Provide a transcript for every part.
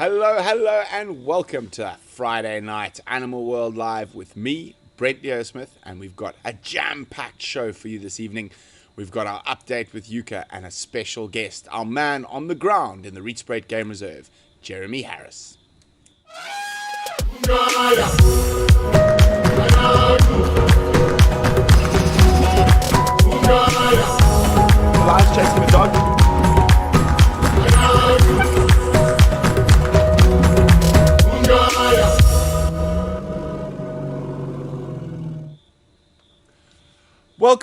Hello, and welcome to Friday Night Animal World Live with me, Brent Leo-Smith, and we've got a jam-packed show for you this evening. We've got our update with Yuka and a special guest, our man on the ground in the Rietspruit Game Reserve, Jem Harris. Lion's chasing the dog.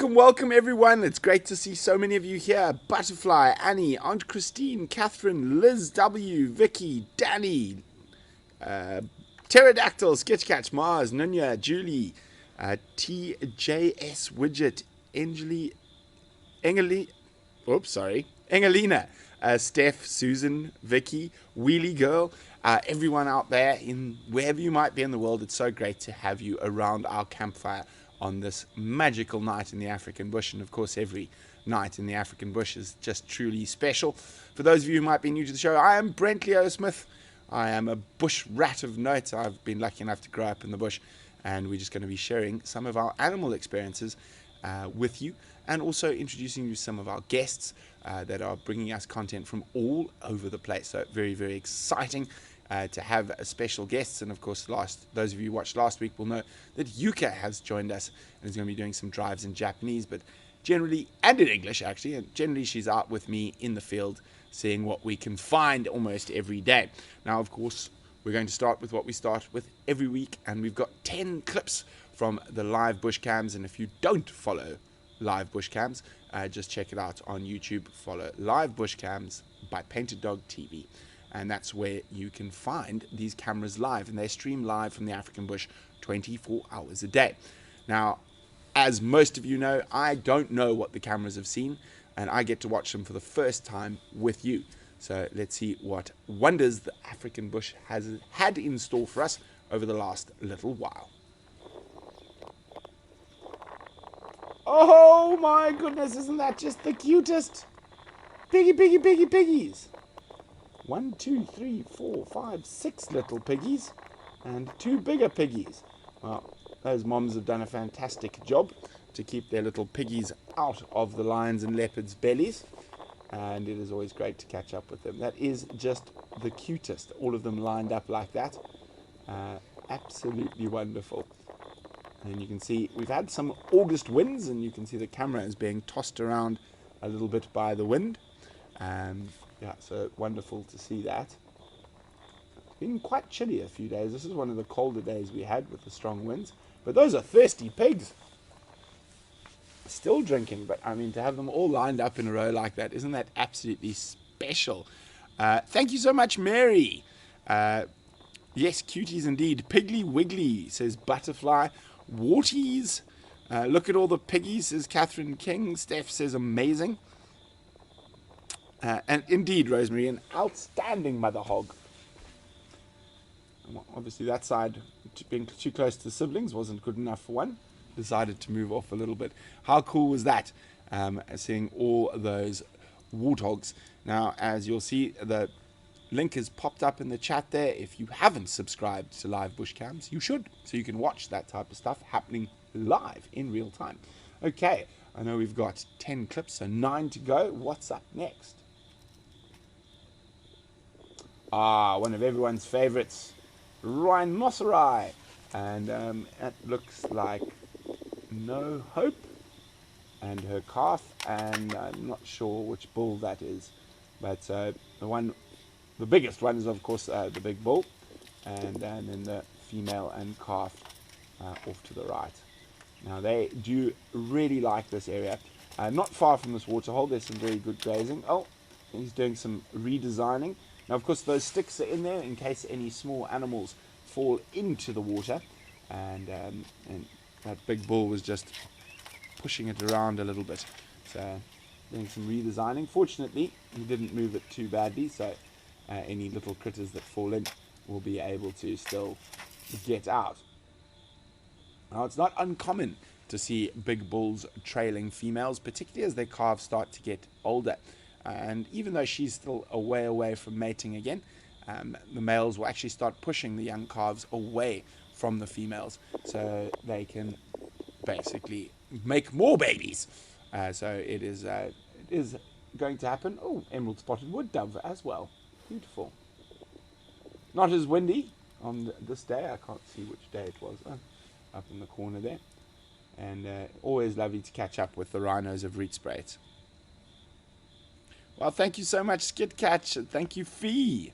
Welcome everyone. It's great to see so many of you here. Butterfly, Annie, Aunt Christine, Catherine, Liz W, Vicky, Danny, Pterodactyl, Sketchcatch, Mars, Nunya, Julie, TJS Widget, Engelina, Steph, Susan, Vicky, Wheelie Girl, everyone out there in wherever you might be in the world. It's so great to have you around our campfire on this magical night in the African bush. And of course, every night in the African bush is just truly special. For those of you who might be new to the show, I am Brent Leo-Smith. I am a bush rat of note. I've been lucky enough to grow up in the bush, and we're just going to be sharing some of our animal experiences with you, and also introducing you to some of our guests that are bringing us content from all over the place. So very, very exciting to have special guests. And of course, those of you who watched last week will know that Yuka has joined us and is going to be doing some drives in Japanese, but generally, and in English actually, and generally she's out with me in the field seeing what we can find almost every day. Now, of course, we're going to start with what we start with every week, and we've got 10 clips from the live bush cams. And if you don't follow live bush cams, just check it out on YouTube. Follow live bush cams by Painted Dog TV, and that's where you can find these cameras live, and they stream live from the African bush 24 hours a day. Now, as most of you know, I don't know what the cameras have seen, and I get to watch them for the first time with you. So let's see what wonders the African bush has had in store for us over the last little while. Oh my goodness, isn't that just the cutest? Piggies. 1, 2, 3, 4, 5, 6 little piggies and 2 bigger piggies. Well, those moms have done a fantastic job to keep their little piggies out of the lions and leopards' bellies, and it is always great to catch up with them. That is just the cutest, all of them lined up like that. Absolutely wonderful. And you can see we've had some August winds, and you can see the camera is being tossed around a little bit by the wind. Yeah, so wonderful to see that. It's been quite chilly a few days. This is one of the colder days we had with the strong winds. But those are thirsty pigs. Still drinking, but I mean, to have them all lined up in a row like that, isn't that absolutely special? Thank you so much, Mary. Yes, cuties indeed. Piggly Wiggly, says Butterfly. Warties. Look at all the piggies, says Catherine King. Steph says amazing. And indeed, Rosemary, an outstanding mother hog. Obviously, that side, being too close to the siblings, wasn't good enough for one. Decided to move off a little bit. How cool was that? Seeing all those warthogs. Now, as you'll see, the link is popped up in the chat there. If you haven't subscribed to live bush cams, you should, so you can watch that type of stuff happening live in real time. Okay, I know we've got 10 clips, so 9 to go. What's up next? One of everyone's favorites, rhinoceri, and it looks like No Hope and her calf, and I'm not sure which bull that is, but the biggest one is of course the big bull, and then the female and calf off to the right. Now they do really like this area. Not far from this waterhole, there's some very good grazing. Oh, he's doing some redesigning. Now, of course, those sticks are in there in case any small animals fall into the water, and that big bull was just pushing it around a little bit. So, doing some redesigning. Fortunately, he didn't move it too badly, so any little critters that fall in will be able to still get out. Now, it's not uncommon to see big bulls trailing females, particularly as their calves start to get older. And even though she's still a way away from mating again, the males will actually start pushing the young calves away from the females so they can basically make more babies. So it is going to happen. Oh, emerald spotted wood dove as well. Beautiful. Not as windy on this day. I can't see which day it was. Up in the corner there. And always lovely to catch up with the rhinos of Rietspruit. Well, thank you so much, Skit Catch, and thank you, Fee.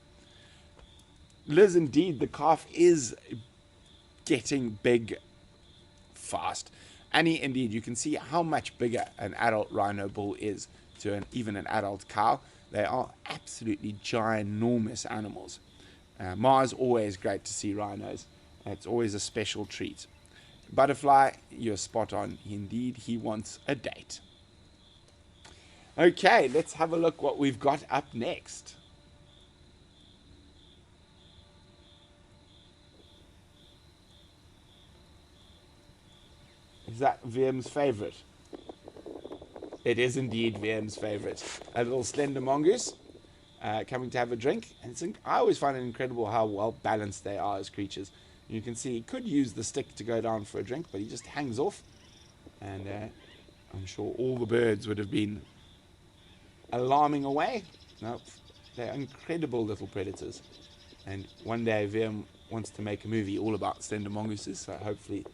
Liz, indeed, the calf is getting big fast. Annie, indeed, you can see how much bigger an adult rhino bull is to even an adult cow. They are absolutely ginormous animals. Mars, always great to see rhinos. It's always a special treat. Butterfly, you're spot on. Indeed, he wants a date. Okay, let's have a look what we've got up next. Is that Wium's favorite? It is indeed Wium's favorite. A little slender mongoose coming to have a drink. And I always find it incredible how well balanced they are as creatures. You can see he could use the stick to go down for a drink, but he just hangs off. And I'm sure all the birds would have been alarming away. No, they're incredible little predators. And one day Wium wants to make a movie all about slender mongooses, so hopefully,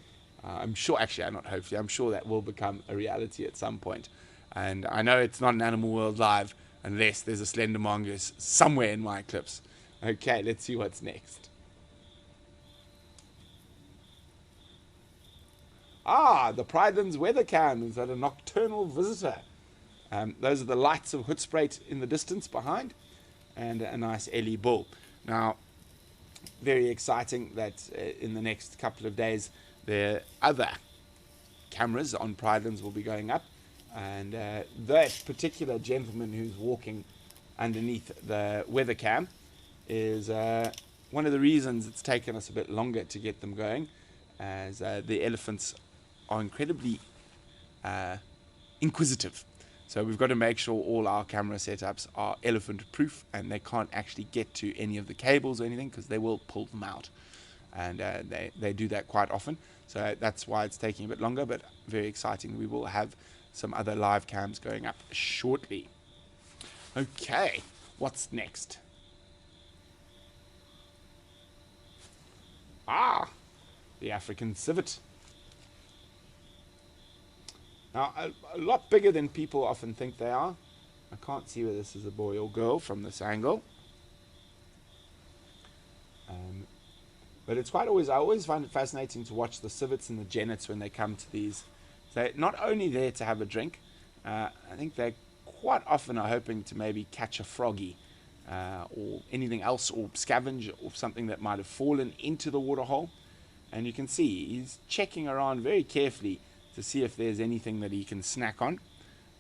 I'm sure that will become a reality at some point. And I know it's not an Animal World Live unless there's a slender mongoose somewhere in my clips. Okay, let's see what's next. The Pridelands weather cam is a nocturnal visitor. Those are the lights of Rietspruit in the distance behind, and a nice Ellie bull. Now, very exciting that in the next couple of days, the other cameras on Pridelands will be going up, and that particular gentleman who's walking underneath the weather cam is one of the reasons it's taken us a bit longer to get them going, as the elephants are incredibly inquisitive. So we've got to make sure all our camera setups are elephant proof and they can't actually get to any of the cables or anything because they will pull them out. And they do that quite often. So that's why it's taking a bit longer, but very exciting. We will have some other live cams going up shortly. Okay, what's next? The African civet. Now, a lot bigger than people often think they are. I can't see whether this is a boy or girl from this angle. But it's I always find it fascinating to watch the civets and the genets when they come to these. They're not only there to have a drink, I think they quite often are hoping to maybe catch a froggy or anything else, or scavenge or something that might have fallen into the waterhole. And you can see he's checking around very carefully to see if there's anything that he can snack on,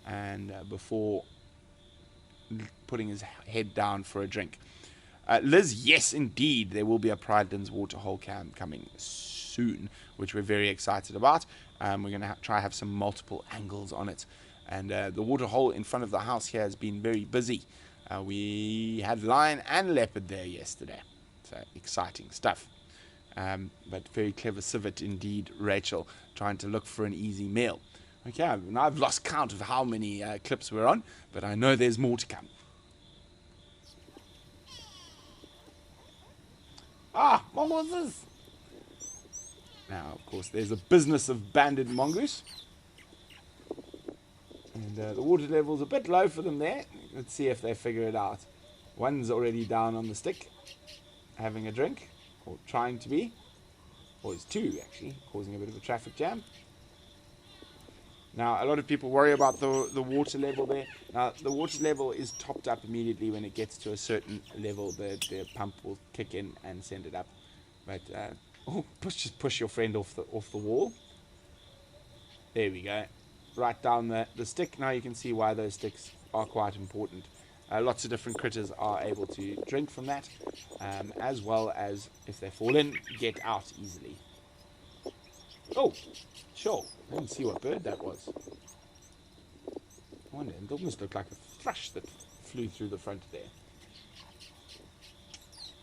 and before putting his head down for a drink. Liz, yes, indeed, there will be a Pridelands waterhole cam coming soon, which we're very excited about. We're going to try have some multiple angles on it. And the waterhole in front of the house here has been very busy. We had lion and leopard there yesterday. So exciting stuff. But very clever civet indeed, Rachel, trying to look for an easy meal. Okay, now I've lost count of how many clips we're on, but I know there's more to come. Mongooses! Now, of course, there's a business of banded mongoose. And the water level's a bit low for them there. Let's see if they figure it out. One's already down on the stick, having a drink, or trying to be. Or it's two, actually, causing a bit of a traffic jam. Now, a lot of people worry about the water level there. Now, the water level is topped up immediately when it gets to a certain level. The pump will kick in and send it up. But, just push your friend off the wall. There we go. Right down the stick. Now you can see why those sticks are quite important. Lots of different critters are able to drink from that, as well as, if they fall in, get out easily. Oh, sure. I didn't see what bird that was. I wonder, it almost looked like a thrush that flew through the front there.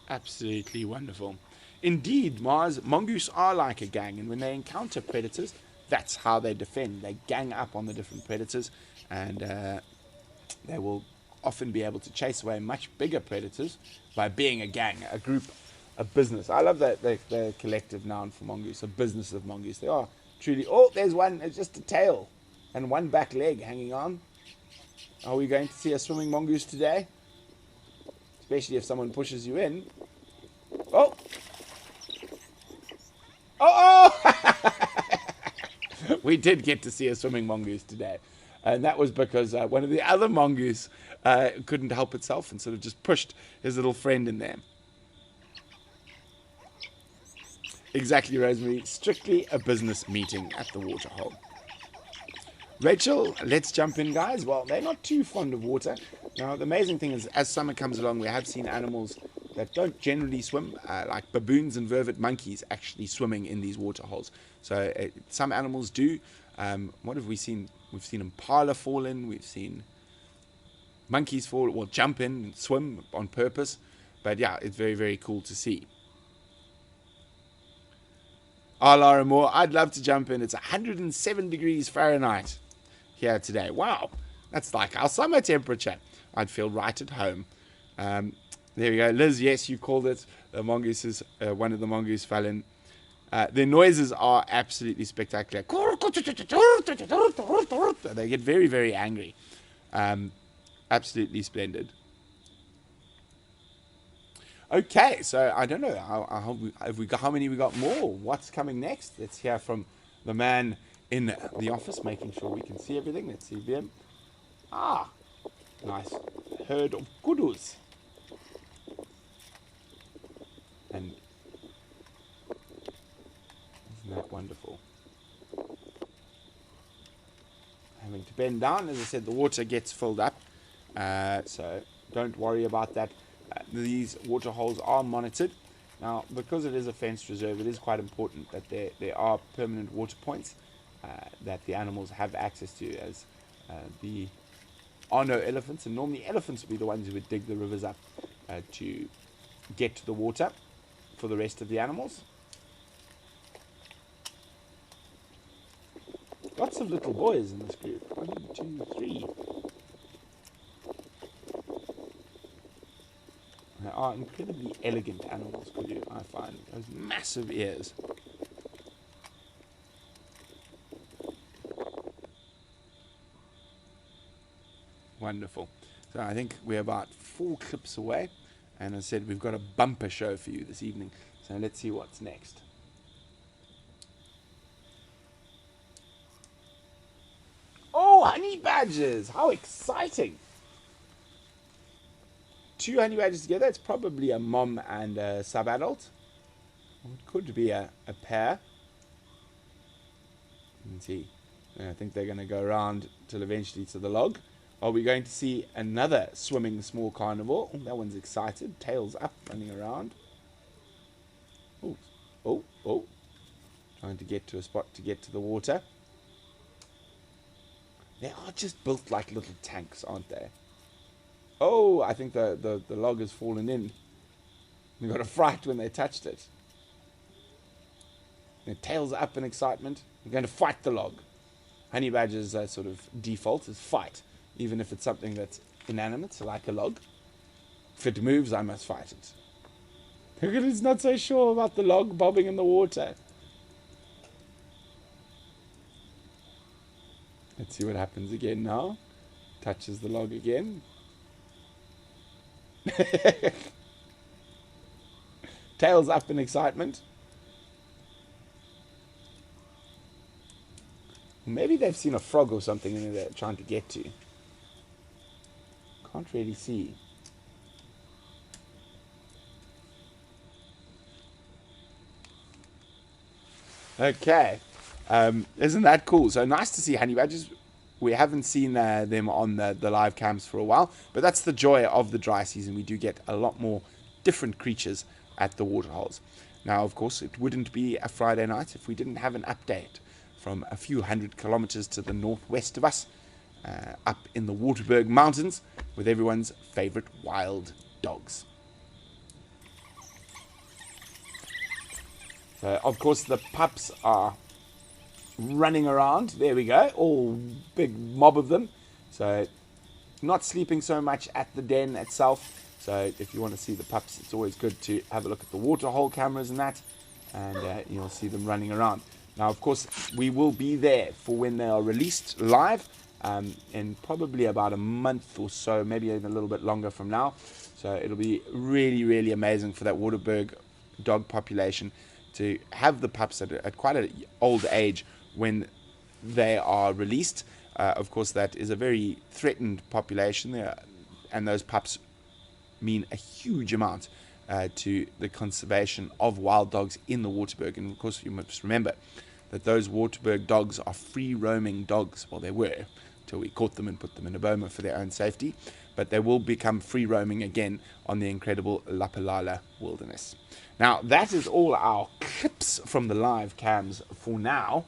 Absolutely wonderful. Indeed, Mars, mongoose are like a gang, and when they encounter predators, that's how they defend. They gang up on the different predators, and they will often be able to chase away much bigger predators by being a gang, a group, a business. I love that the collective noun for mongoose, a business of mongoose. They are truly. Oh, there's one. It's just a tail and one back leg hanging on. Are we going to see a swimming mongoose today? Especially if someone pushes you in. Oh! Oh! We did get to see a swimming mongoose today. And that was because one of the other mongoose couldn't help itself and sort of just pushed his little friend in there. Exactly, Rosemary. Strictly a business meeting at the waterhole. Rachel, let's jump in, guys. Well, they're not too fond of water. Now, the amazing thing is, as summer comes along, we have seen animals that don't generally swim, like baboons and vervet monkeys, actually swimming in these waterholes. So some animals do. What have we seen? We've seen impala fall in. We've seen monkeys fall, well, jump in and swim on purpose. But yeah, it's very, very cool to see. Lara Moore, I'd love to jump in. It's 107 degrees Fahrenheit here today. Wow, that's like our summer temperature. I'd feel right at home. There we go. Liz, yes, you called it. The mongooses, one of the mongoose fell in. Their noises are absolutely spectacular. They get very, very angry. Absolutely splendid. Okay, so I don't know how many we got more. What's coming next? Let's hear from the man in the office, making sure we can see everything. Let's see them. Ah, nice herd of kudus. And isn't that wonderful? Having to bend down, as I said, the water gets filled up, so don't worry about that. These water holes are monitored. Now, because it is a fenced reserve, it is quite important that there are permanent water points that the animals have access to, as there are no elephants, and normally elephants would be the ones who would dig the rivers up to get to the water for the rest of the animals. Lots of little boys in this group. 1, 2, 3. They are incredibly elegant animals, kudu, I find. Those massive ears. Wonderful. So I think we're about 4 clips away. And as I said, we've got a bumper show for you this evening. So let's see what's next. Oh, honey badgers! How exciting! 2 honey badgers together. It's probably a mom and a sub-adult. It could be a pair. Let's see. I think they're going to go around till eventually to the log. Are we going to see another swimming small carnivore? Oh, that one's excited. Tails up, running around. Oh. Trying to get to a spot to get to the water. They are just built like little tanks, aren't they? Oh, I think the log has fallen in. They got a fright when they touched it. Their tails up in excitement. They're going to fight the log. Honey badgers' sort of default is fight. Even if it's something that's inanimate, like a log. If it moves, I must fight it. Look at it, it's not so sure about the log bobbing in the water. Let's see what happens again now. Touches the log again. Tails up in excitement. Maybe they've seen a frog or something and they're trying to get to. Can't really see. Okay. Isn't that cool? So nice to see honey badgers. We haven't seen them on the live cams for a while, but that's the joy of the dry season. We do get a lot more different creatures at the waterholes. Now, of course, it wouldn't be a Friday night if we didn't have an update from a few hundred kilometers to the northwest of us, up in the Waterberg Mountains, with everyone's favorite wild dogs. So, of course, the pups are running around. There we go. All big mob of them. So, not sleeping so much at the den itself. So, if you want to see the pups, it's always good to have a look at the waterhole cameras and that. And you'll see them running around. Now, of course, we will be there for when they are released live in probably about a month or so, maybe even a little bit longer from now. So it'll be really, really amazing for that Waterberg dog population to have the pups at quite an old age when they are released. Of course, that is a very threatened population there, and those pups mean a huge amount to the conservation of wild dogs in the Waterberg. And of course, you must remember that those Waterberg dogs are free-roaming dogs. Well, they were until we caught them and put them in a boma for their own safety. But they will become free-roaming again on the incredible Lapalala wilderness. Now, that is all our clips from the live cams for now.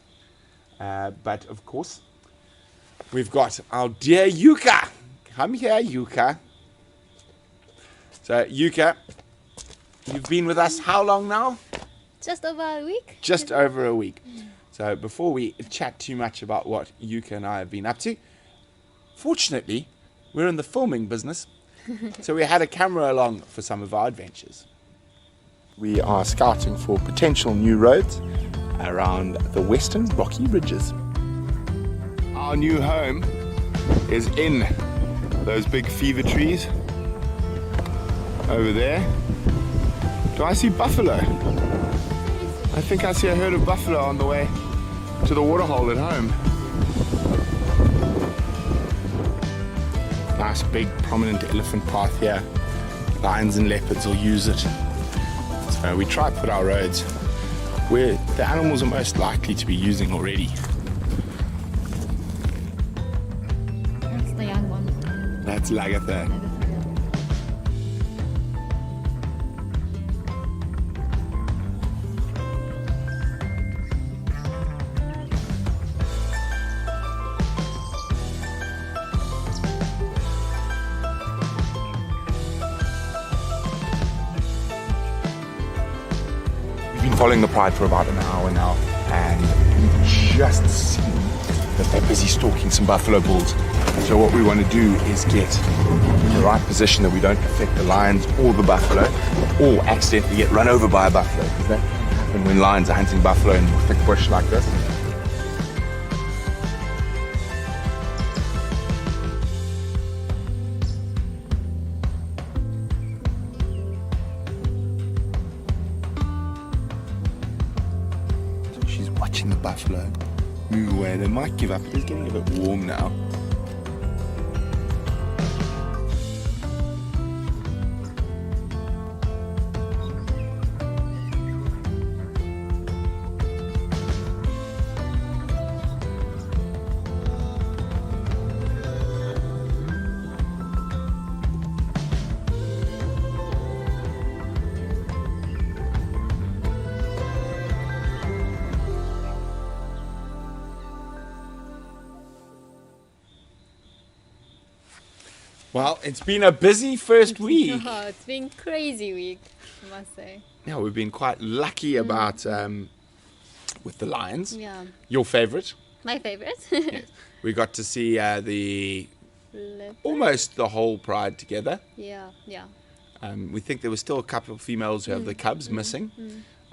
But, of course, we've got our dear Yuka. Come here, Yuka. So, Yuka, you've been with us how long now? Just over a week. Just over a week. So before we chat too much about what Yuka and I have been up to, fortunately, we're in the filming business, so we had a camera along for some of our adventures. We are scouting for potential new roads around the western Rocky Ridges. Our new home is in those big fever trees over there. Do I see buffalo? I think I see a herd of buffalo on the way to the waterhole at home. Nice big prominent elephant path here. Lions and leopards will use it. So we try to put our roads where the animals are most likely to be using already. That's the young one. That's Lagatha. Following the pride for about an hour now, and we've just seen that they're busy stalking some buffalo bulls. So what we want to do is get in the right position that we don't affect the lions or the buffalo, or accidentally get run over by a buffalo, because that can happen when lions are hunting buffalo in thick bush like this. Watching the buffalo move away. They might give up. It is getting a bit warm now. Well, it's been a busy first week. Oh, it's been crazy week, I must say. Yeah, we've been quite lucky about with the lions. Yeah. Your favorite? My favorite. Yes. We got to see Leopard. almost the whole pride together. Yeah, yeah. We think there were still a couple of females who have the cubs missing.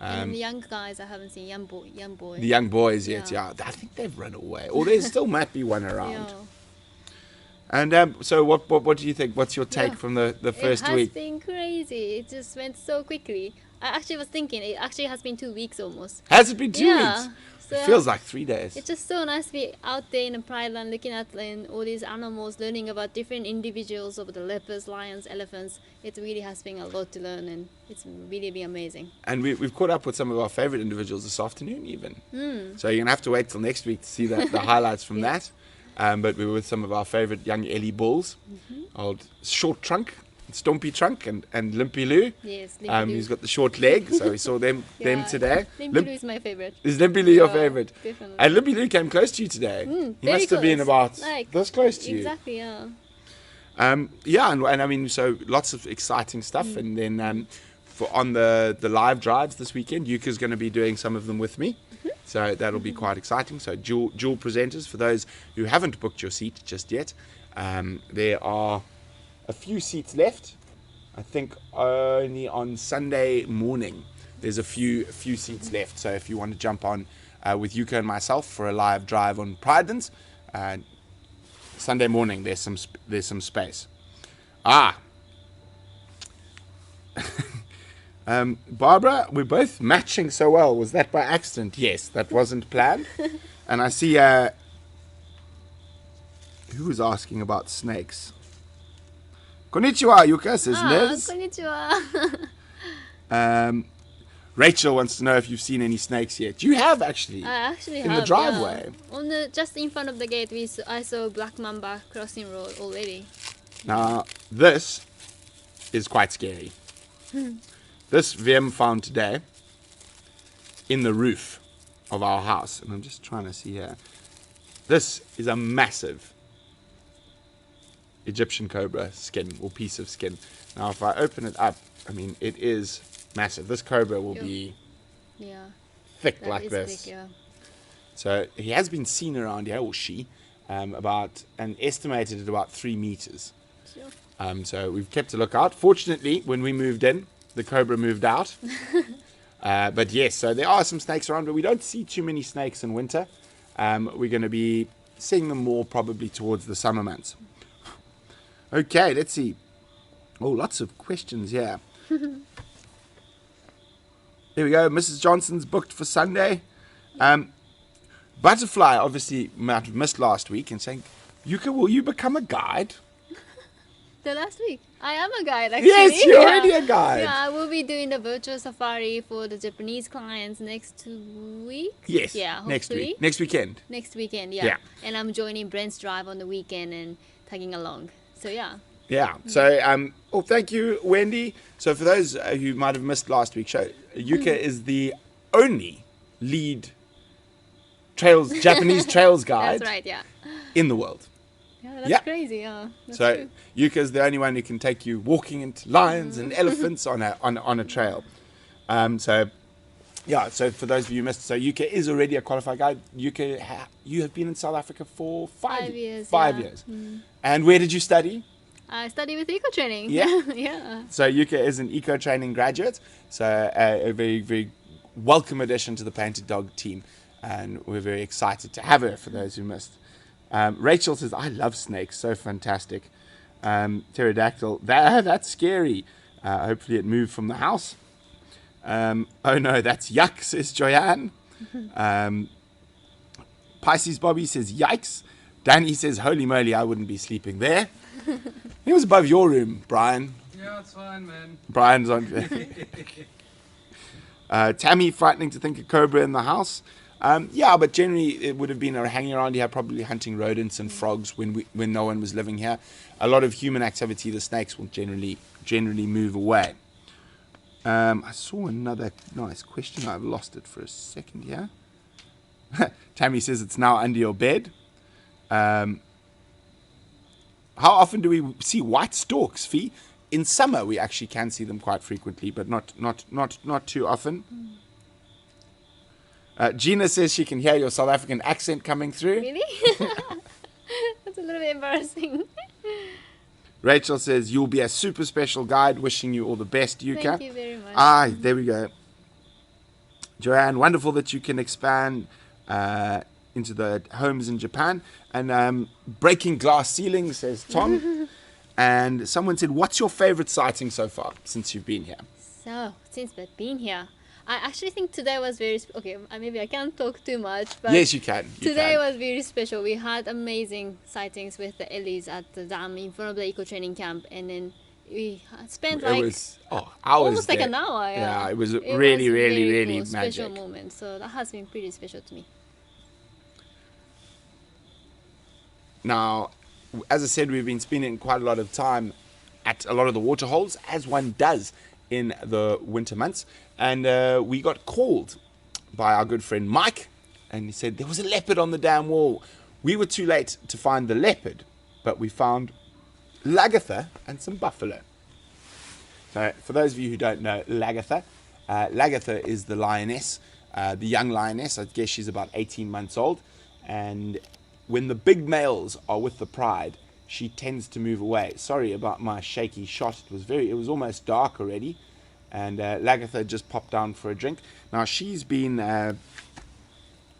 And the young guys I haven't seen, young boy. The young boys yet, Yeah. yeah. I think they've run away. Or there still might be one around. Yeah. And so what do you think? What's your take from the first week? It has been crazy. It just went so quickly. I actually was thinking it actually has been 2 weeks almost. Has it been 2 Yeah. weeks? So It feels like 3 days. it's just so nice to be out there in the Pride Land looking at all these animals, learning about different individuals of the leopards, lions, elephants. It really has been a lot to learn, and it's really been amazing. And we've caught up with some of our favorite individuals this afternoon even. So you're going to have to wait till next week to see the highlights from that. But we were with some of our favorite young Ellie bulls. Old Short Trunk, Stompy Trunk, and Limpy Lou. Yes, Limpy Lou. He's got the short leg, so we saw them today. Limpy Lou is my favorite. Is Limpy Lou your Yeah, favorite? definitely. And Limpy Lou came close to you today. He very must have been close. about Like, this close to you. Exactly, yeah. Yeah, and I mean, so lots of exciting stuff. And then on the live drives this weekend. Yuka's going to be doing some of them with me. So that'll be quite exciting. So dual presenters. For those who haven't booked your seat just yet, there are a few seats left. I think only on Sunday morning there's a few seats left. So if you want to jump on with Yuka and myself for a live drive on Pridelands, Sunday morning there's some space. Barbara, we're both matching so well. Was that by accident? Yes, that wasn't planned. And I see who was asking about snakes. Konnichiwa, Yuka, says Liz. Konnichiwa. Rachel wants to know if you've seen any snakes yet. You have actually. I actually in have, the driveway. Yeah. On just in front of the gate, I saw black mamba crossing road already. Now this is quite scary. This Wium found today in the roof of our house, and I'm just trying to see here. This is a massive Egyptian cobra skin or piece of skin. Now, if I open it up, I mean, it is massive. This cobra will be thick like this. Thick, yeah. So he has been seen around here, or she, estimated at about 3 meters. Sure. So we've kept a lookout. Fortunately, when we moved in, the cobra moved out. But yes, so there are some snakes around, but we don't see too many snakes in winter. We're going to be seeing them more probably towards the summer months. Okay, let's see. Oh, lots of questions here. Here we go. Mrs. Johnson's booked for Sunday. Butterfly obviously might have missed last week and saying, Yuka, will you become a guide? The last week. I am a guide, actually. Yes, you're already a guide. Yeah, I will be doing the virtual safari for the Japanese clients next week. Yes, yeah, next hopefully. week. Next weekend. Next weekend, yeah. Yeah. And I'm joining Brent's drive on the weekend and tagging along. So, yeah. Yeah. So, thank you, Wendy. So, for those who might have missed last week's show, Yuka is the only lead Japanese trails guide That's right, yeah. in the world. Yeah, that's crazy. Yeah, that's true. Yuka is the only one who can take you walking into lions and elephants on a trail. So for those of you who missed, so Yuka is already a qualified guide. Yuka, you have been in South Africa for 5 years. 5 years. And where did you study? I study with eco training. Yeah. Yeah. So Yuka is an eco training graduate. So a very, very welcome addition to the Painted Dog team. And we're very excited to have her, for those who missed. Rachel says, I love snakes. So fantastic. Pterodactyl. That's scary. Hopefully it moved from the house. Oh no, that's yuck, says Joyanne. Pisces Bobby says, yikes. Danny says, holy moly, I wouldn't be sleeping there. He was above your room, Brian. Yeah, it's fine, man. Brian's on. Tammy, frightening to think a cobra in the house. Yeah, but generally it would have been hanging around here, probably hunting rodents and frogs when no one was living here. A lot of human activity, the snakes will generally move away. I saw another nice question. I've lost it for a second here. Tammy says it's now under your bed. How often do we see white storks, Fee? In summer, we actually can see them quite frequently, but not too often. Gina says she can hear your South African accent coming through. Really? That's a little bit embarrassing. Rachel says, you'll be a super special guide. Wishing you all the best, Yuka. Thank you very much. There we go. Joanne, wonderful that you can expand into the homes in Japan. And breaking glass ceilings, says Tom. And someone said, what's your favorite sighting so far since you've been here? So, since we've been here, I actually think today was very... Okay, maybe I can't talk too much, but... Yes, you can. Today was very special. We had amazing sightings with the Ellies at the dam in front of the eco-training camp. And then we spent hours almost there. like an hour. Yeah, it was really, really magic. Special moment. So that has been pretty special to me. Now, as I said, we've been spending quite a lot of time at a lot of the water holes, as one does in the winter months. And we got called by our good friend Mike, and he said there was a leopard on the dam wall. We were too late to find the leopard, but we found Lagatha and some buffalo. For those of you who don't know Lagatha, Lagatha is the lioness, the young lioness. I guess she's about 18 months old. And when the big males are with the pride, she tends to move away. Sorry about my shaky shot. It was almost dark already. And Lagatha just popped down for a drink. Now, she's been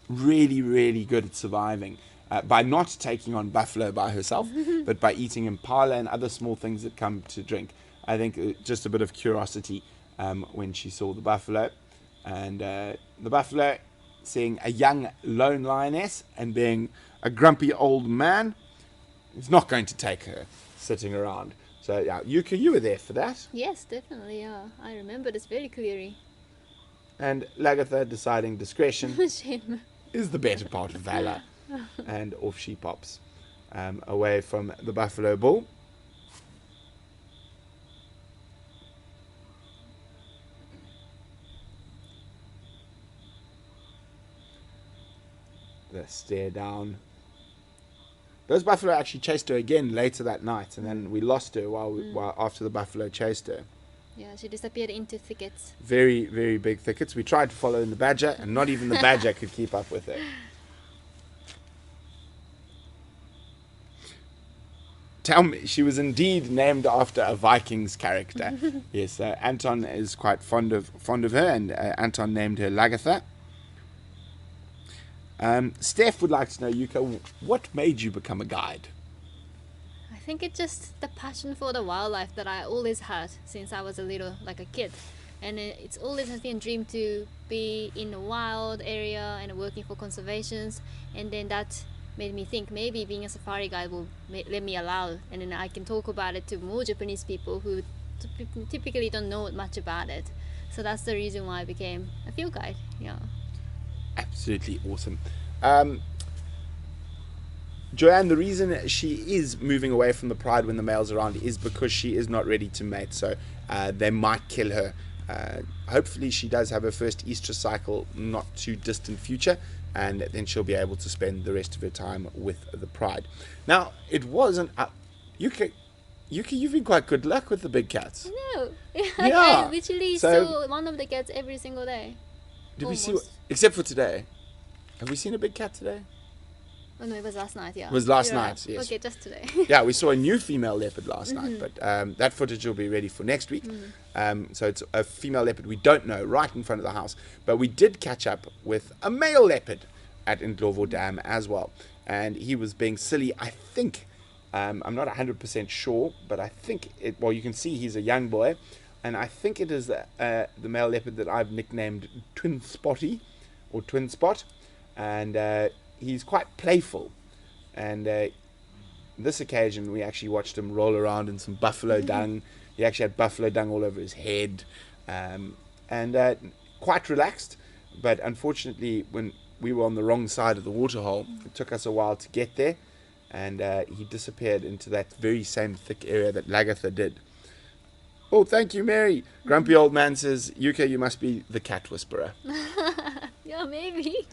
really, really good at surviving by not taking on buffalo by herself, but by eating impala and other small things that come to drink. I think just a bit of curiosity when she saw the buffalo. And the buffalo, seeing a young lone lioness and being a grumpy old man, is not going to take her sitting around. So, yeah, Yuka, you were there for that. Yes, definitely, yeah. I remember this very clearly. And Lagatha, deciding discretion Shame. is the better part of valor. And off she pops away from the buffalo bull. The stare down. Those buffalo actually chased her again later that night, and then we lost her while after the buffalo chased her. Yeah, she disappeared into thickets. Very, very big thickets. We tried to follow in the badger, and not even the badger could keep up with her. Tell me, she was indeed named after a Vikings character. Yes, Anton is quite fond of her, and Anton named her Lagatha. Steph would like to know, Yuka, what made you become a guide? I think it's just the passion for the wildlife that I always had since I was like a kid. And it's always has been a dream to be in a wild area and working for conservations. And then that made me think maybe being a safari guide will let me allow, and then I can talk about it to more Japanese people who typically don't know much about it. So that's the reason why I became a field guide. Yeah. Absolutely awesome. Joanne, the reason she is moving away from the pride when the male's around is because she is not ready to mate, so they might kill her. Hopefully she does have her first estrus cycle not too distant future, and then she'll be able to spend the rest of her time with the pride. Now, it wasn't... Yuka, you've been quite good luck with the big cats. No. Yeah. I literally saw one of the cats every single day. Did we see... Except for today. Have we seen a big cat today? Oh no, it was last night, yeah. It was last You're night, right. yes. Okay, just today. Yeah, we saw a new female leopard last night, but that footage will be ready for next week. So it's a female leopard we don't know right in front of the house. But we did catch up with a male leopard at Ndlovu Dam as well. And he was being silly, I think. I'm not 100% sure, but I think well, you can see he's a young boy. And I think it is the male leopard that I've nicknamed Twin Spotty, or Twin Spot. And he's quite playful. And this occasion, we actually watched him roll around in some buffalo dung. He actually had buffalo dung all over his head. And quite relaxed. But unfortunately, when we were on the wrong side of the waterhole, it took us a while to get there. And he disappeared into that very same thick area that Lagatha did. Oh, thank you, Mary. Grumpy old man says, Yuka, you must be the cat whisperer. Yeah, maybe.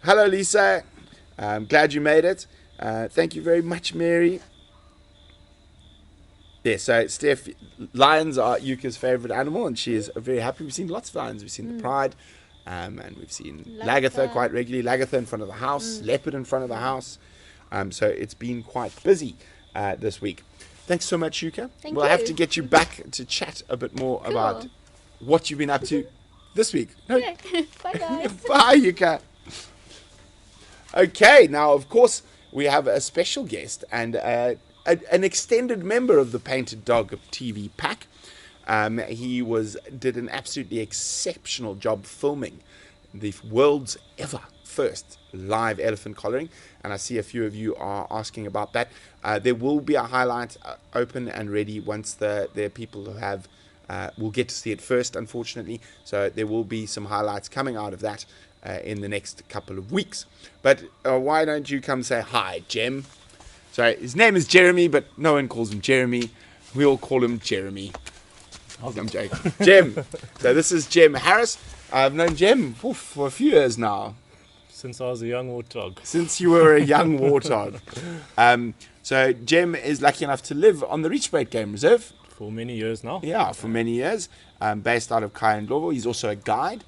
Hello, Lisa. I'm glad you made it. Thank you very much, Mary. Yeah, so Steph, lions are Yuka's favorite animal, and she is very happy. We've seen lots of lions. We've seen the Pride, and we've seen Lagatha quite regularly. Lagatha in front of the house, leopard in front of the house. So it's been quite busy this week. Thanks so much, Yuka. We'll have to get you back to chat a bit more about what you've been up to this week. No. Okay. Bye, guys. Bye, Yuka. Okay, now, of course, we have a special guest and an extended member of the Painted Dog TV pack. He did an absolutely exceptional job filming the world's ever first live elephant collaring, and I see a few of you are asking about that. There will be a highlight open and ready once there are people who have will get to see it first, unfortunately, so there will be some highlights coming out of that in the next couple of weeks. But why don't you come say hi, Jem? Sorry, his name is Jeremy, but no one calls him Jeremy. We all call him Jeremy. I'm joking. Jem. So this is Jem Harris. I've known Jem for a few years now. Since I was a young warthog. Since you were a young warthog. So Jem is lucky enough to live on the Rietspruit Game Reserve. for many years now. Yeah, for many years, based out of Kayandlovo. He's also a guide.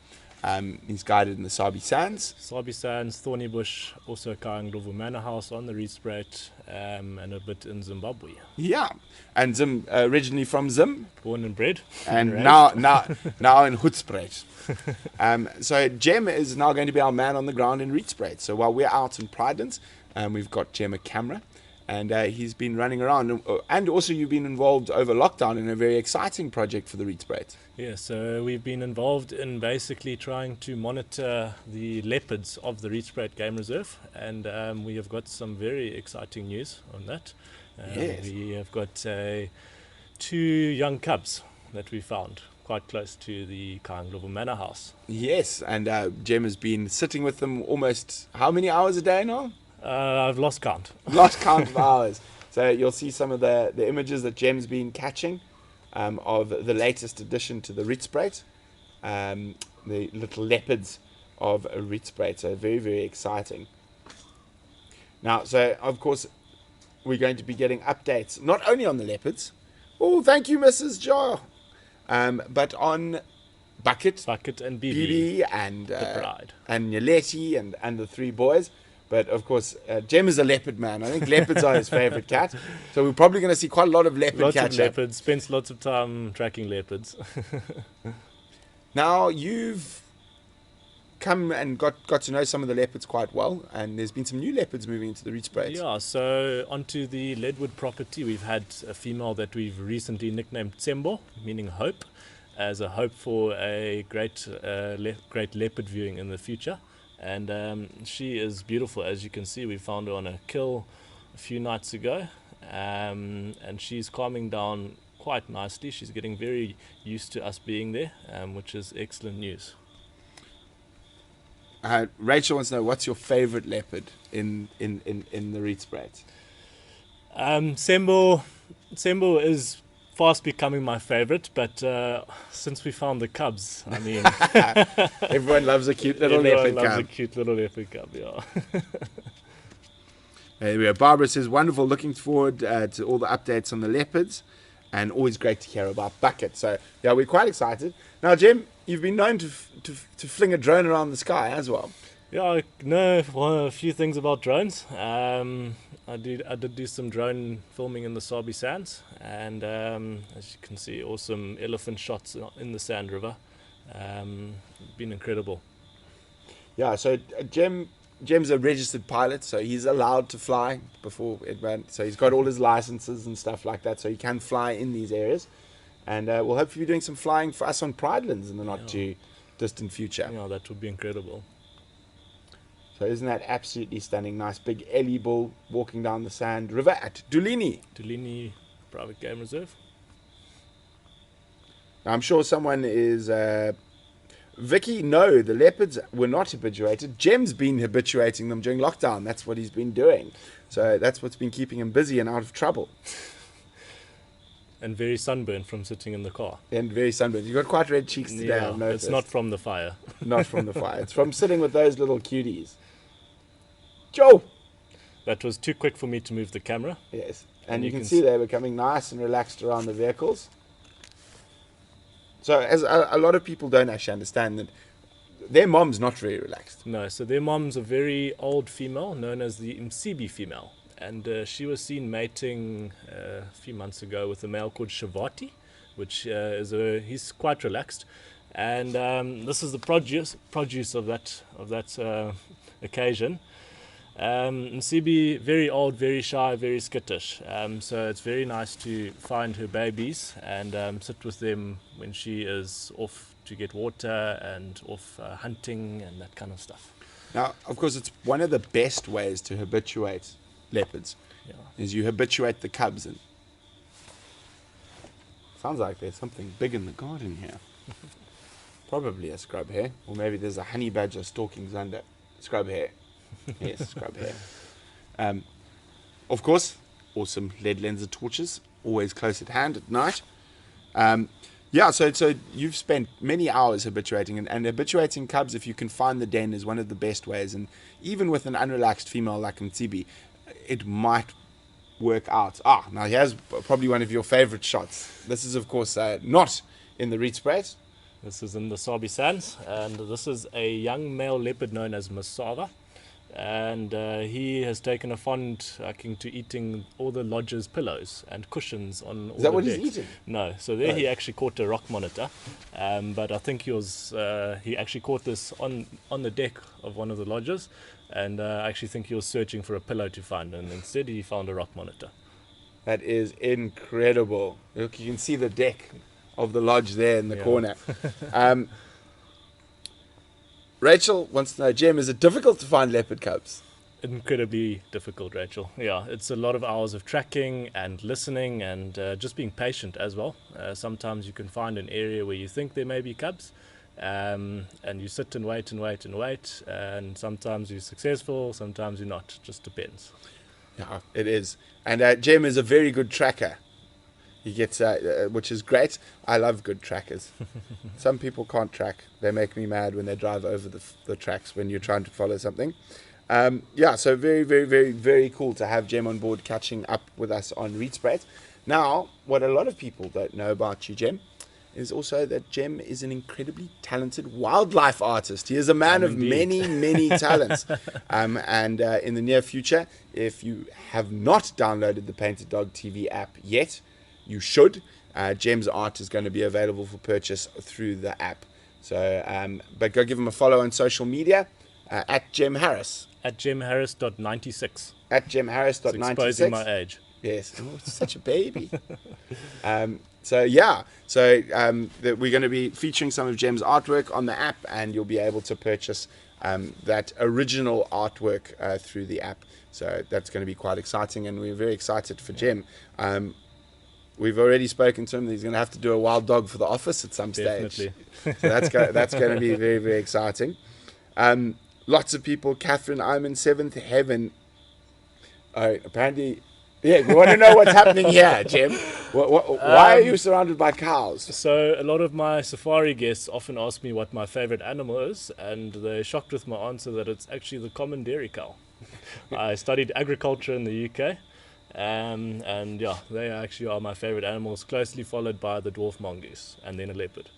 He's guided in the Sabi Sands. Sabi Sands, Thorny Bush, also Kayandlovo Manor House on the Rietspruit, and a bit in Zimbabwe. Yeah, and Zim, originally from Zim, Born and bred. and raised. now in Rietspruit. So Jem is now going to be our man on the ground in Rietspruit. So while we're out in Pridelands, we've got Jem a camera, and he's been running around. And also you've been involved over lockdown in a very exciting project for the Rietspruit. Yeah, so we've been involved in basically trying to monitor the leopards of the Rietspruit Game Reserve, and we have got some very exciting news on that. Yes. We have got 2 young cubs that we found quite close to the Kayandlovo Manor House. Yes, and Jem has been sitting with them almost how many hours a day now? I've lost count. Lost count of hours. So you'll see some of the images that Jem's been catching of the latest addition to the Rietspruit, the little leopards of Rietspruit. So very, very exciting. Now, so of course, we're going to be getting updates not only on the leopards. Oh, thank you, Mrs. Jar. But on Bucket and Beauty and the bride. and Nyaleti and the 3 boys. But of course, Jem is a leopard man. I think leopards are his favorite cat. So we're probably going to see quite a lot of leopard Lots catch of leopards. Spends lots of time tracking leopards. Now you've come and got to know some of the leopards quite well, and there's been some new leopards moving into the Rietspruit. Yeah, so onto the Leadwood property, we've had a female that we've recently nicknamed Tsembo, meaning hope, as a hope for a great leopard viewing in the future. And she is beautiful, as you can see. We found her on a kill a few nights ago, and she's calming down quite nicely. She's getting very used to us being there, which is excellent news. Rachel wants to know, what's your favorite leopard in the Rietspruit? Sembo is fast becoming my favorite, but since we found the cubs, I mean, Everyone loves a cute little leopard everyone loves cub. a cute little leopard cub. Yeah. There we go. Barbara says, wonderful, looking forward to all the updates on the leopards, and always great to hear about Bucket. So yeah, we're quite excited. Now, Jem, you've been known to fling a drone around the sky as well. Yeah, I know a few things about drones. I did do some drone filming in the Sabi Sands, and as you can see, awesome elephant shots in the Sand River. Been incredible. Yeah, so Jem's a registered pilot, so he's allowed to fly before Edmund. So he's got all his licenses and stuff like that, so he can fly in these areas. And we'll hopefully be doing some flying for us on Pridelands in the not too distant future. Yeah, that would be incredible. So isn't that absolutely stunning? Nice big Ellie bull walking down the Sand River at Dulini. Dulini Private Game Reserve. Now, I'm sure someone is... Vicky, no, the leopards were not habituated. Jem's been habituating them during lockdown. That's what he's been doing. So that's what's been keeping him busy and out of trouble. And very sunburned from sitting in the car. And very sunburned. You've got quite red cheeks today, Yeah, I've noticed. it's not from the fire. Not from the fire. It's from sitting with those little cuties. Joe! That was too quick for me to move the camera. Yes. And you can see they're becoming nice and relaxed around the vehicles. So as a lot of people don't actually understand that their mom's not very relaxed. No, so their mom's a very old female known as the Msibi female. And she was seen mating a few months ago with a male called Shavati, which he's quite relaxed. And this is the produce of that occasion. Msibi, very old, very shy, very skittish. So it's very nice to find her babies and sit with them when she is off to get water and off hunting and that kind of stuff. Now, of course, it's one of the best ways to habituate leopards, is you habituate the cubs. And sounds like there's something big in the garden here. Probably a scrub hare, or maybe there's a honey badger stalking Xander. Scrub hare. Yes, scrub hare. Of course, awesome lead lenser torches, always close at hand at night. So you've spent many hours habituating, and habituating cubs, if you can find the den, is one of the best ways. And even with an unrelaxed female like Mtsibi, it might work out. Now here's probably one of your favorite shots. This is, of course, not in the Rietspruit. This is in the Sabi Sands, and this is a young male leopard known as Masava. And he has taken a fond liking to eating all the lodge's pillows and cushions on all Is that the what decks. he's eating? No, so there Oh. he actually caught a rock monitor, but I think he actually caught this on the deck of one of the lodges, and I actually think he was searching for a pillow to find, and instead he found a rock monitor. That is incredible. Look, you can see the deck of the lodge there in the corner. Rachel wants to know, Jem, is it difficult to find leopard cubs? Incredibly difficult, Rachel. Yeah, it's a lot of hours of tracking and listening and just being patient as well. Sometimes you can find an area where you think there may be cubs, and you sit and wait and wait and wait, and sometimes you're successful, sometimes you're not. Just depends. Yeah, it is. And Jem is a very good tracker. He gets, which is great. I love good trackers. Some people can't track. They make me mad when they drive over the tracks when you're trying to follow something. So very, very, very, very cool to have Jem on board catching up with us on Rietspruit. Now, what a lot of people don't know about you, Jem, is also that Jem is an incredibly talented wildlife artist. He is a man of Indeed. many, many talents. And in the near future, if you have not downloaded the Painted Dog TV app yet, you should. Jem's art is going to be available for purchase through the app. So, but go give him a follow on social media at Jem Harris. At jemharris.96. At Jem It's Harris.96. exposing my age. Yes, oh, such a baby. We're going to be featuring some of Jem's artwork on the app, and you'll be able to purchase that original artwork through the app. So that's going to be quite exciting, and we're very excited for Jem. We've already spoken to him that he's going to have to do a wild dog for the office at some stage. Definitely. So that's going to be very, very exciting. Lots of people, Catherine, I'm in seventh heaven. Apparently, we want to know what's happening here, Jem. Why are you surrounded by cows? So a lot of my safari guests often ask me what my favorite animal is, and they're shocked with my answer that it's actually the common dairy cow. I studied agriculture in the UK, they actually are my favorite animals, closely followed by the dwarf mongoose and then a leopard.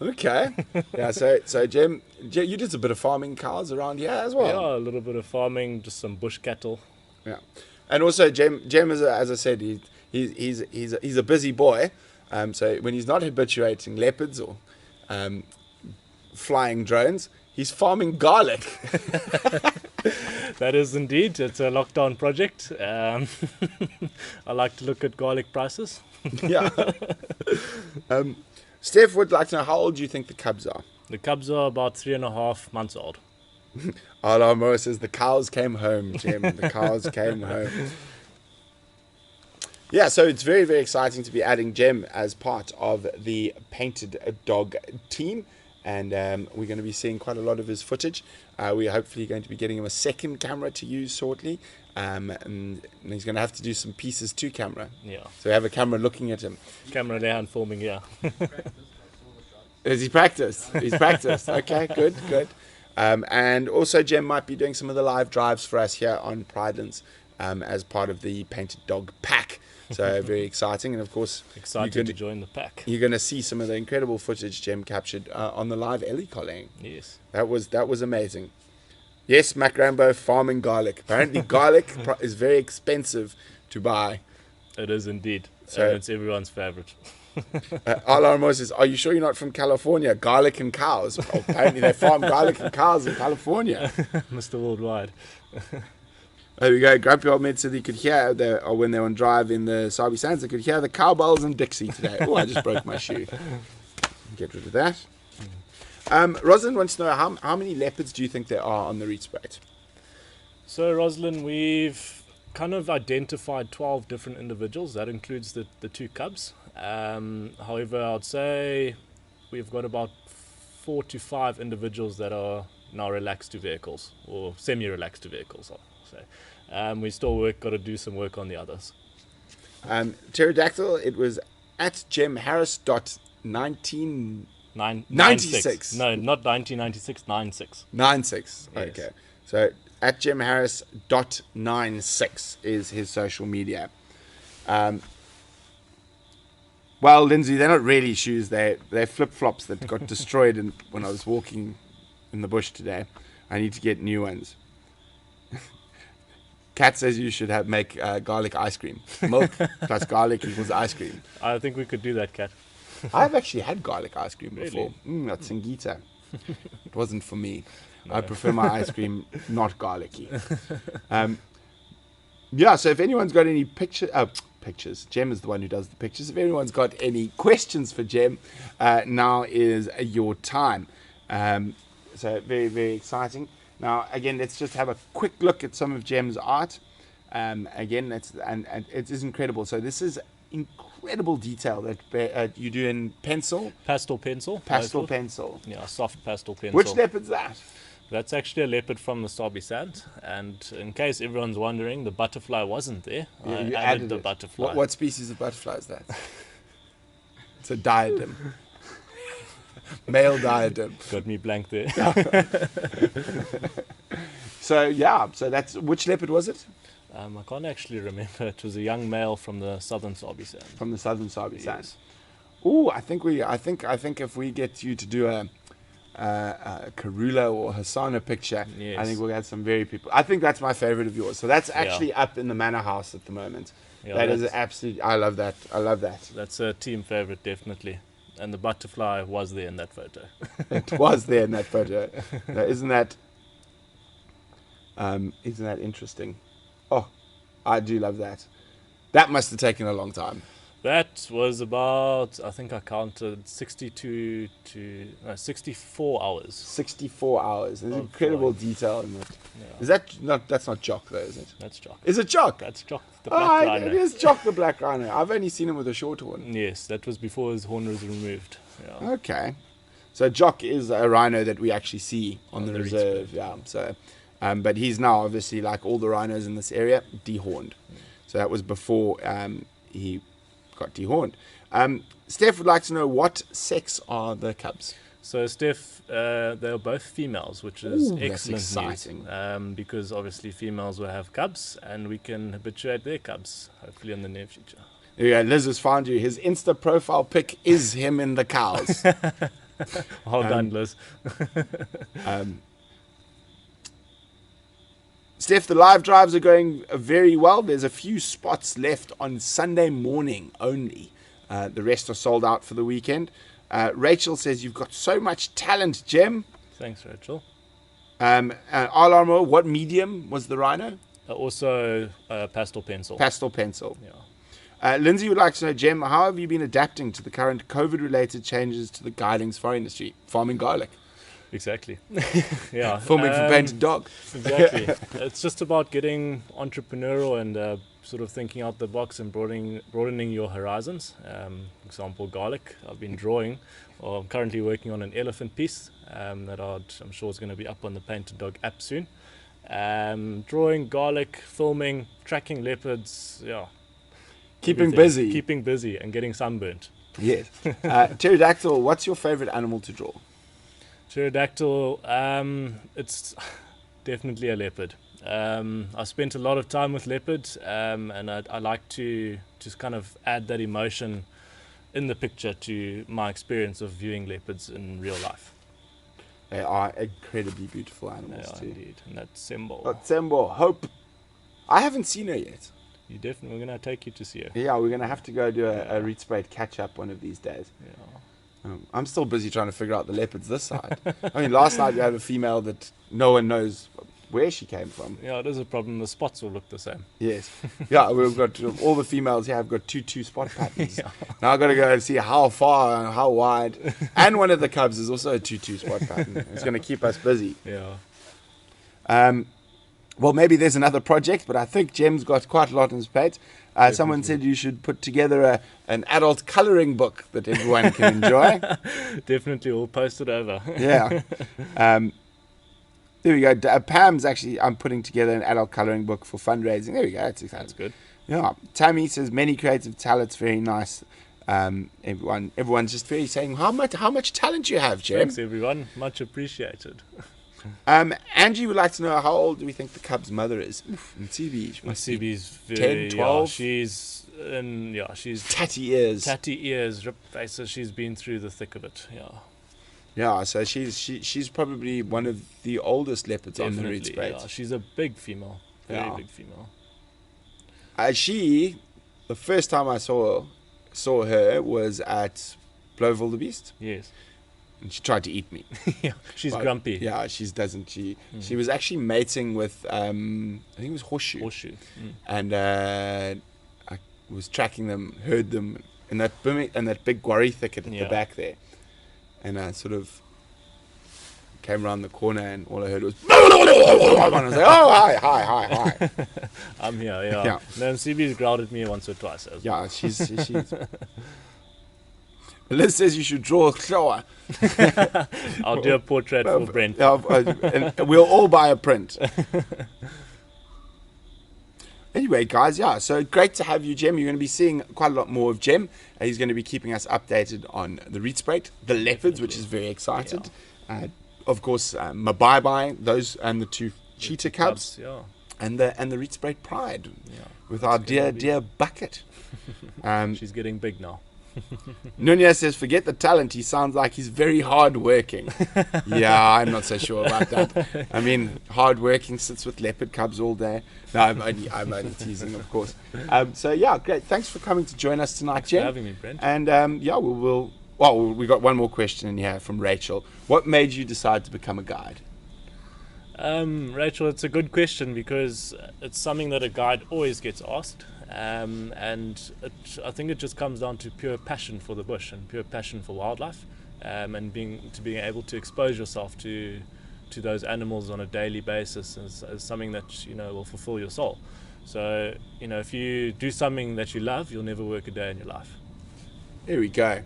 Okay. Yeah, so Jem, you did a bit of farming cows around here as well. Yeah, a little bit of farming, just some bush cattle. Yeah. And also Jem is as I said, he's a busy boy. So when he's not habituating leopards or flying drones, he's farming garlic. That is indeed, it's a lockdown project. I like to look at garlic prices. Yeah. Steph would like to know, how old do you think the cubs are? The cubs are about 3.5 months old. Alamo says the cows came home, Jem. The cows came home. Yeah, so it's very, very exciting to be adding Jem as part of the Painted Dog team. And we're going to be seeing quite a lot of his footage. We're hopefully going to be getting him a second camera to use shortly. And he's going to have to do some pieces to camera. Yeah. So we have a camera looking at him. Camera there and filming, yeah. Has he practiced? He's practiced. Okay, good. And also Jem might be doing some of the live drives for us here on Pridelands as part of the Painted Dog pack. So very exciting. And of course, Excited to join the pack. you're going to see some of the incredible footage Jem captured on the live Ellie collarings. Yes. That was amazing. Yes, Mac Rambo farming garlic. Apparently garlic is very expensive to buy. It is indeed. So- And it's everyone's favorite. Alarmo says, are you sure you're not from California? Garlic and cows. Well, apparently they farm garlic and cows in California. Mr. Worldwide. There we go. Grumpy Old Man said he could hear, when they were on drive in the Sabi Sands, they could hear the cowbells and Dixie today. Oh, I just broke my shoe. Get rid of that. Rosalind wants to know, how many leopards do you think there are on the Rietspruit? So, Rosalind, we've kind of identified 12 different individuals. That includes the two cubs. However, I'd say we've got about 4 to 5 individuals that are now relaxed to vehicles, or semi-relaxed to vehicles, I'll say. We still got to do some work on the others. Pterodactyl, it was at jemharris.19... 96. 96. No, not 1996, 96. 96. Yes. Okay. So at jemharris.96 is his social media. Well, Lindsay, they're not really shoes. They're flip-flops that got destroyed when I was walking in the bush today. I need to get new ones. Kat says you should make garlic ice cream. Milk plus garlic equals ice cream. I think we could do that, Kat. I've actually had garlic ice cream before. Really? That's Singita. It wasn't for me. No. I prefer my ice cream not garlicky. Yeah, so if anyone's got any pictures, Jem is the one who does the pictures. If anyone's got any questions for Jem, now is your time. So very, very exciting. Now, again, let's just have a quick look at some of Jem's art. Again, and it is incredible. So this is incredible detail that you do in pencil. Pastel pencil. Pastel pencil. Yeah, soft pastel pencil. Which leopard's that? That's actually a leopard from the Sabi Sand. And in case everyone's wondering, the butterfly wasn't there. Yeah, I added the butterfly. What species of butterfly is that? It's a diadem. Male diadem. Got me blank there. So that's, which leopard was it? I can't actually remember. It was a young male from the southern Sabi Sand. From the southern Sabi Sand. Yes. Oh, I think if we get you to do a Karula or Hasana picture, yes. I think we'll get some very people. I think that's my favorite of yours. So that's actually up in the Manor House at the moment. Yeah, that is absolutely. I love that. That's a team favorite, definitely. And the butterfly was there in that photo. It was there in that photo. Now, isn't that interesting? Oh, I do love that. That must have taken a long time. That was about, I think I counted 64 hours. 64 hours. There's incredible detail in it. Yeah. Is that not? That's not Jock, though, is it? That's Jock. Is it Jock? That's Jock, the black rhino. It is Jock, the black rhino. I've only seen him with a short horn. Yes, that was before his horn was removed. Yeah. Okay. So Jock is a rhino that we actually see on the reserve. Rietspruit. Yeah. So, but he's now obviously, like all the rhinos in this area, dehorned. So that was before he got dehorned. Steph would like to know, what sex are the cubs? So Steph, they're both females, which is excellent exciting. news, because obviously females will have cubs, and we can habituate their cubs, hopefully in the near future. Yeah, Liz has found you. His Insta profile pic is him in the cows. Well done, Liz. Steph, the live drives are going very well. There's a few spots left on Sunday morning only. The rest are sold out for the weekend. Rachel says, you've got so much talent, Jem. Thanks, Rachel. Alarmo, what medium was the rhino? Also pastel pencil. Pastel pencil. Yeah. Lindsay would like to know, Jem, how have you been adapting to the current COVID-related changes to the guidings for industry, farming garlic? Exactly. Yeah. Filming for Painted Dog. Exactly. It's just about getting entrepreneurial and sort of thinking out the box and broadening your horizons. For example, garlic. I've been drawing, or I'm currently working on an elephant piece that I'm sure is going to be up on the Painted Dog app soon. Drawing garlic, filming, tracking leopards. Yeah. Keeping busy. Keeping busy and getting sunburnt. Yes. Pterodactyl, what's your favorite animal to draw? Pterodactyl, it's definitely a leopard. I spent a lot of time with leopards, and I like to just kind of add that emotion in the picture to my experience of viewing leopards in real life. They are incredibly beautiful animals too. Indeed. And that's Sembo. Sembo, Hope. I haven't seen her yet. We're going to take you to see her. Yeah, we're going to have to go do a Rietspruit catch-up one of these days. Yeah. I'm still busy trying to figure out the leopards this side. I mean, last night we had a female that no one knows where she came from. Yeah, it is a problem. The spots will look the same. Yes. Yeah, we've got all the females here have got two spot patterns. Yeah. Now I've got to go and see how far and how wide. And one of the cubs is also a 2-2 spot pattern. It's going to keep us busy. Yeah. Well, maybe there's another project, but I think Jem's got quite a lot on his plate. Someone said you should put together an adult colouring book that everyone can enjoy. Definitely, we'll post it over. Yeah. There we go. Pam's actually, I'm putting together an adult colouring book for fundraising. There we go. That's exciting. That's good. Yeah. Tammy says many creative talents. Very nice. Everyone's just very saying how much talent you have, Jem. Thanks, everyone. Much appreciated. Angie would like to know, how old do we think the cub's mother is? Mtsibi must be CB's 10, very 12. She's tatty ears. tatty ears, rip faces. She's been through the thick of it. Yeah, so she's probably one of the oldest leopards on the Rietspruit. Yeah, she's a big female, very Yeah. big female. The first time I saw her was at Blowville the Beast, Yes, and she tried to eat me. yeah, she's But, grumpy. Yeah, she was actually mating with I think it was Horseshoe. Horseshoe. And I was tracking them, heard them in that big guarri thicket at the Yeah. back there, and I sort of came around the corner, and all I heard was and I was like, oh, hi. I'm here. Yeah. Yeah. No, CB's growled at me once or twice. As well. Yeah, she's Liz says you should draw a flower. I'll do a portrait for Brent. And we'll all buy a print. Anyway, guys, yeah, so great to have you, Jem. You're going to be seeing quite a lot more of Jem. He's going to be keeping us updated on the Rietspruit, the leopards, which is very excited. Of course, Mabai, those, and the two cheetah cubs, Yeah. and the Rietspruit Pride, Yeah. with our dear Bucket. She's getting big now. Nunya says, forget the talent. He sounds like he's very hard-working. Yeah, I'm not so sure about that. I mean, hard-working, sits with leopard cubs all day. No, I'm only teasing, of course. So, yeah, great. Thanks for coming to join us tonight, For Jem. having me, Brent. And, we got one more question in here from Rachel. What made you decide to become a guide? Rachel, it's a good question because it's something that a guide always gets asked. I think it just comes down to pure passion for the bush and pure passion for wildlife, and being able to expose yourself to those animals on a daily basis is something that will fulfill your soul. So if you do something that you love, you'll never work a day in your life. Here we go.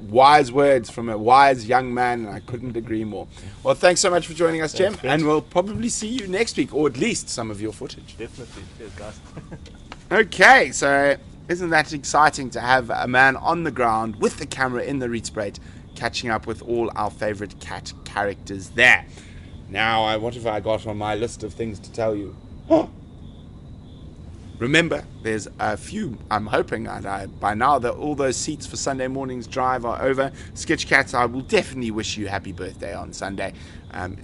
Wise words from a wise young man, and I couldn't agree more. Well, thanks so much for joining us, Jem, Brent. and we'll probably see you next week, or at least some of your footage. Definitely. Cheers, guys. Okay, so isn't that exciting to have a man on the ground with the camera in the Rietspruit, catching up with all our favorite cat characters there. Now, what have I got on my list of things to tell you? Remember, there's a few, I'm hoping by now that all those seats for Sunday morning's drive are over. Sketch Cats, I will definitely wish you happy birthday on Sunday,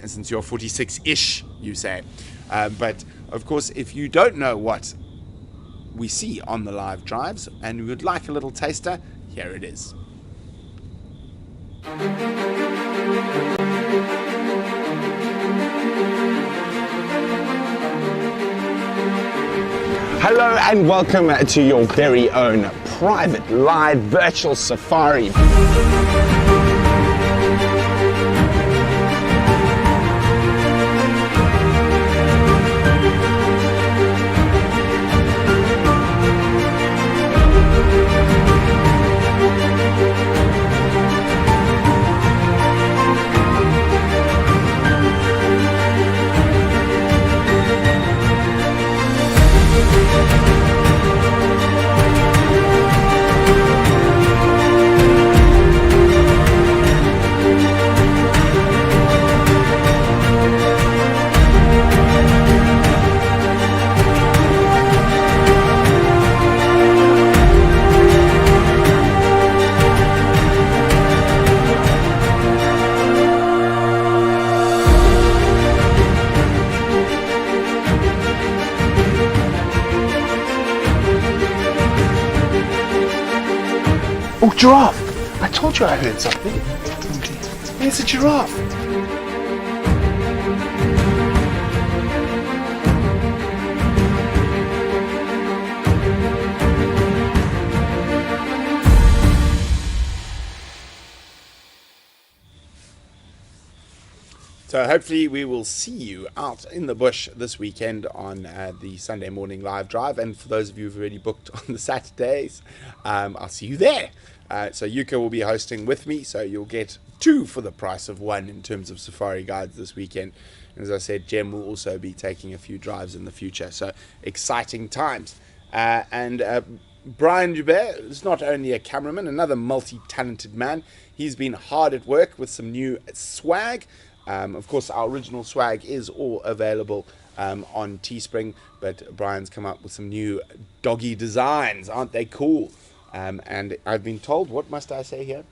since you're 46-ish, you say. But, of course, if you don't know what we see on the live drives and you would like a little taster, here it is. Hello and welcome to your very own private live virtual safari. Oh, giraffe! I told you I heard something. There's a giraffe. So hopefully we will see you out in the bush this weekend on the Sunday morning live drive. And for those of you who've already booked on the Saturdays, I'll see you there. So Yuka will be hosting with me, so you'll get 2 for the price of 1 in terms of safari guides this weekend. And as I said, Jem will also be taking a few drives in the future. So exciting times. And Brian Dubert is not only a cameraman, another multi-talented man. He's been hard at work with some new swag. Of course, our original swag is all available on Teespring, but Brian's come up with some new doggy designs. Aren't they cool? And I've been told, what must I say here?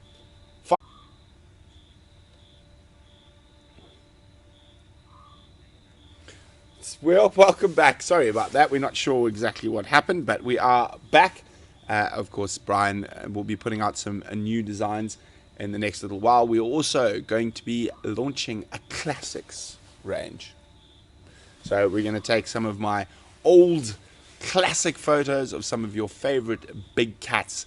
Well, welcome back. Sorry about that. We're not sure exactly what happened, but we are back. Of course, Brian will be putting out some new designs in the next little while. We're also going to be launching a classics range. So we're going to take some of my old classic photos of some of your favorite big cats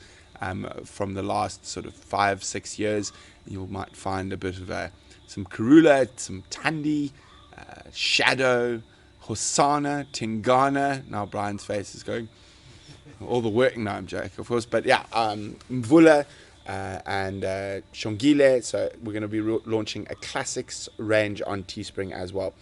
from the last sort of 5-6 years. You might find a bit of some Karula, some Tandi, Shadow, Hosanna, Tingana. Now Brian's face is going. All the work. No, I'm joking, of course. But yeah, Mvula and Shongile. So we're going to be launching a classics range on Teespring as well.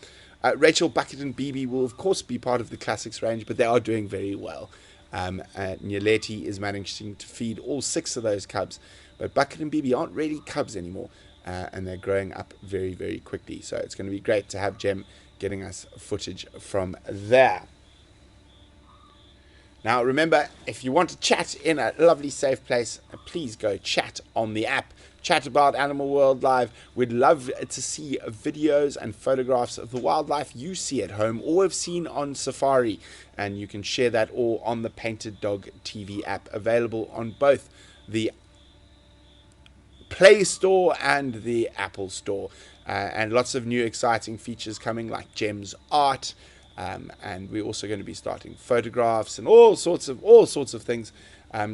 Rachel, Bucket and BB will of course be part of the classics range, but they are doing very well. Nyaleti is managing to feed all 6 of those cubs, but Bucket and BB aren't really cubs anymore, and they're growing up very, very quickly. So it's going to be great to have Jem getting us footage from there. Now remember, if you want to chat in a lovely safe place, please go chat on the app. Chat about Animal World Live. We'd love to see videos and photographs of the wildlife you see at home or have seen on safari, and you can share that all on the Painted Dog TV app, available on both the Play Store and the Apple Store, and lots of new exciting features coming, like Jem's art, and we're also going to be starting photographs and all sorts of things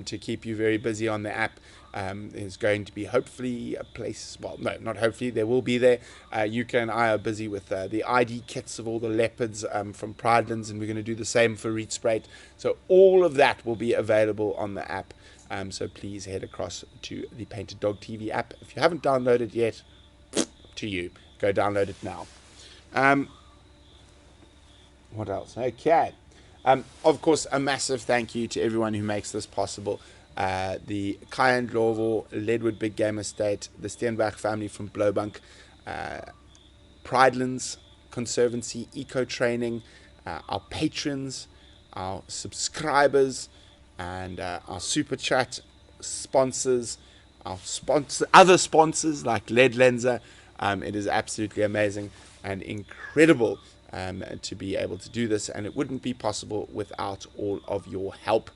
to keep you very busy on the app. There's going to be hopefully a place, well, no, not hopefully, there will be there. Yuka and I are busy with the ID kits of all the leopards from Pridelands, and we're going to do the same for Rietspruit. So all of that will be available on the app. So please head across to the Painted Dog TV app. If you haven't downloaded yet, to you. Go download it now. What else? Okay. Of course, a massive thank you to everyone who makes this possible. The Kayan Lovo, Leadwood Big Game Estate, the Steenberg family from Blowbunk, Pridelands Conservancy, Eco Training, our patrons, our subscribers, and our super chat sponsors, our other sponsors like Lead Lenser. It is absolutely amazing and incredible to be able to do this, and it wouldn't be possible without all of your help.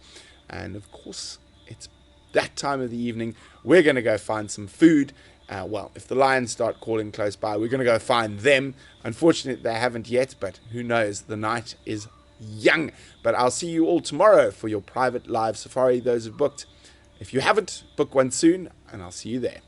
And of course, it's that time of the evening. We're going to go find some food. Well, if the lions start calling close by, we're going to go find them. Unfortunately, they haven't yet, but who knows? The night is young. But I'll see you all tomorrow for your private live safari, those who've booked. If you haven't, book one soon, and I'll see you there.